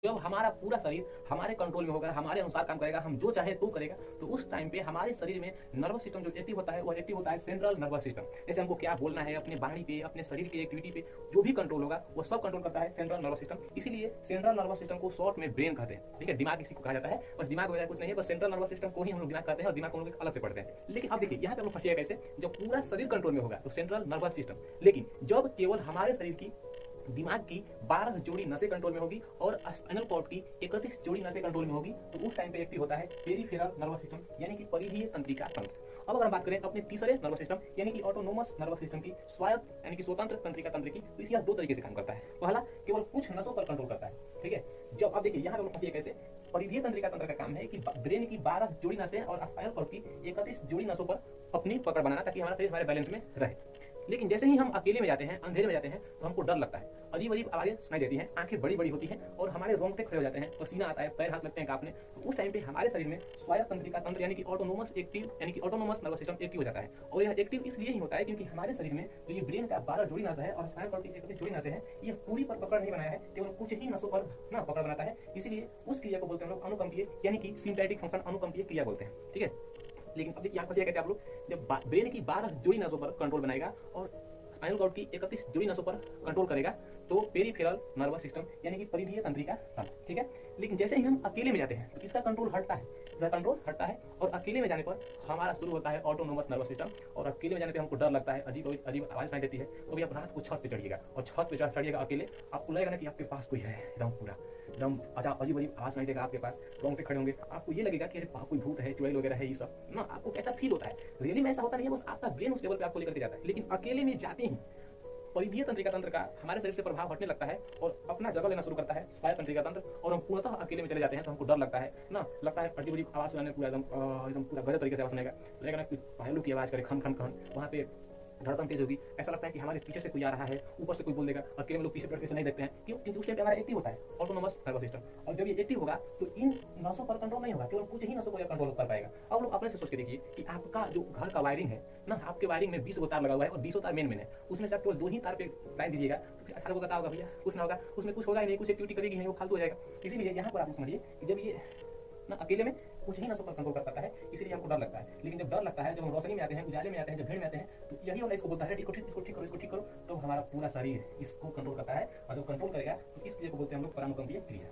जब हमारा पूरा शरीर हमारे कंट्रोल में होगा, हमारे अनुसार काम करेगा, हम जो चाहे तो करेगा, तो उस टाइम पे हमारे शरीर में नर्वस सिस्टम जो एक्टिव होता है वो एक्टिव होता है सेंट्रल नर्वस सिस्टम। जैसे हमको क्या बोलना है, अपने बॉडी पे, अपने शरीर की एक्टिविटी पे जो भी कंट्रोल होगा वो सब कंट्रोल करता है सेंट्रल नर्वस सिस्टम। इसीलिए सेंट्रल नर्वस सिस्टम को शॉर्ट में ब्रेन कहते हैं। ठीक है, दिमाग इसी को कहा जाता है, बस दिमाग वगैरह कुछ नहीं है, बस सेंट्रल नर्वस सिस्टम को ही हम लोग दिमाग कहते हैं और दिमाग को हम लोग अलग से पढ़ते हैं। लेकिन अब देखिए यहाँ पे हम लोग फंसिएगा कैसे, जब पूरा शरीर कंट्रोल में होगा तो सेंट्रल नर्वस सिस्टम, लेकिन जब केवल हमारे शरीर की दिमाग की 12 जोड़ी नसें कंट्रोल में होगी और स्पाइनल कॉर्ड की 31 जोड़ी नसें कंट्रोल में होगी, तो उस टाइम पे एक्टिव होता है पेरिफेरल नर्वस सिस्टम यानी कि परिधीय तंत्रिका तंत्र। अब अगर हम बात करें अपने तीसरे नर्वस सिस्टम यानी कि ऑटोनोमस नर्वस सिस्टम की, स्वायत्त यानी कि स्वतंत्र तंत्रिका तंत्र की, तो यह दो तरीके से काम करता है। पहला, केवल कुछ नसों पर कंट्रोल करता है। ठीक है, जब अब देखिए यहाँ पे फंसिए कैसे, परिधीय तंत्रिका तंत्र का काम है कि ब्रेन की 12 जोड़ी नसें और स्पाइनल कॉर्ड की 31 जोड़ी नसों पर अपनी पकड़ बनाना, ताकि हमारा शरीर हमारे बैलेंस में रहे। लेकिन जैसे ही हम अकेले में जाते हैं, अंधेरे में जाते हैं, तो हमको डर लगता है, अजीब अजीब आवाजें सुनाई देती हैं, आंखें बड़ी बड़ी होती हैं और हमारे रोंगटे खड़े हो जाते हैं, पसीना आता है, पैर हाथ लगते हैं कांपने। तो उस टाइम पे हमारे शरीर में स्वायत्त तंत्रिका तंत्र यानी कि ऑटोनोमस नर्वस सिस्टम एक्टिव हो जाता है। और यह एक्टिव इसलिए ही होता है क्योंकि हमारे शरीर में जो ये ब्रेन का 12 जोड़ी नस है और स्पाइनल कॉर्ड की 31 जोड़ी नसें हैं, ये पूरी पर पकड़ नहीं बनाया है, केवल कुछ ही नसों पर ना पकड़ बनाता है। इसीलिए उस क्रिया को बोलते हैं हम लोग अनुकंपीय यानी कि सिंपैथेटिक फंक्शन, अनुकंपीय क्रिया बोलते हैं। ठीक है, लेकिन अब देखिए यहाँ फंसिए कैसे आप लोग, जब ब्रेन की 12 जोड़ी नसों पर कंट्रोल बनाएगा और स्पाइनल कॉर्ड की 31 जोड़ी नसों पर कंट्रोल करेगा, तो पेरिफेरल नर्वस सिस्टम यानी कि परिधीय तंत्रिका तंत्र। ठीक है, लेकिन जैसे ही हम अकेले में जाते हैं तो इसका कंट्रोल हटता है, इसका कंट्रोल हटता है और अकेले में जाने पर हमारा शुरू होता है ऑटोनोमस नर्वस सिस्टम। और अकेले में जाने पर हमको डर लगता है, अजीब अजीब आवाज सुनाई देती है, तो भी आप रात को छत पे चढ़िएगा और छत पे चढ़िएगा अकेले, आपको लगेगा ना कि आपके पास कोई है, एकदम पूरा एकदम अजीब अजीब आवाज सुनाई देगा आपके पास, रोंगटे खड़े होंगे, आपको ये लगेगा कि अरे कोई भूत है, चुड़ैल वगैरह है, ये सब ना आपको कैसा फील होता है। रियली में ऐसा होता नहीं है, बस आपका ब्रेन उस लेवल पे आपको लेकर के जाता है। लेकिन अकेले में जाते ही परिधीय तंत्रिका तंत्र का हमारे शरीर से प्रभाव हटने लगता है और अपना जगह लेना शुरू करता है स्वायत्त तंत्रिका तंत्र, और हम पूर्णतः अकेले में चले जाते हैं। तो हमको डर लगता है ना, लगता है अजीब अजीब आवाज सुनाने, पूरा एकदम पूरा गलत तरीके से आवाज सुनेगा, लगेगा ना कि भालू की आवाज करे, खन खन खन, वहाँ पे धड़कन तेज होगी, ऐसा लगता है कि हमारे पीछे से कोई आ रहा है, ऊपर से कोई बोल देगा। अकेले में लोग पीछे पलट के नहीं देखते हैं, क्यों? क्योंकि उस टाइम पे हमारा एक्टिव होता है ऑटोनोमस नर्वस सिस्टम। और जब ये एक्टिव होगा तो इन नसों पर कंट्रोल नहीं होगा, केवल कुछ ही नसों को कंट्रोल कर पाएगा। अब लोग अपने से सोच के देखिए कि आपका जो घर का वायरिंग है ना, आपके वायरिंग में 20 तार लगा हुआ है और 20 तार मेन है, उसमें से आप केवल 2 ही तार पे लाइन दीजिएगा, तो फिर 18 का होगा भैया, कुछ ना होगा, उसमें कुछ होगा ही नहीं, कुछ एक्टिविटी करेगी नहीं, वो फालतू हो जाएगा। इसीलिए यहाँ पर आप समझिए कि जब ये ना अकेले में कुछ ही नसों पर कंट्रोल कर पाता है, इसलिए हमको डर लगता है। लेकिन जब डर लगता है, जब हम रोशनी में आते हैं, उजाले में आते हैं, जब भीड़ में आते हैं, तो यही वाला इसको बोलता है इसको ठीक करो, तो हमारा पूरा शरीर इसको कंट्रोल करता है। और जब कंट्रोल करेगा तो इस क्रिया को बोलते हैं हम लोग परानुकंपीय क्रिया।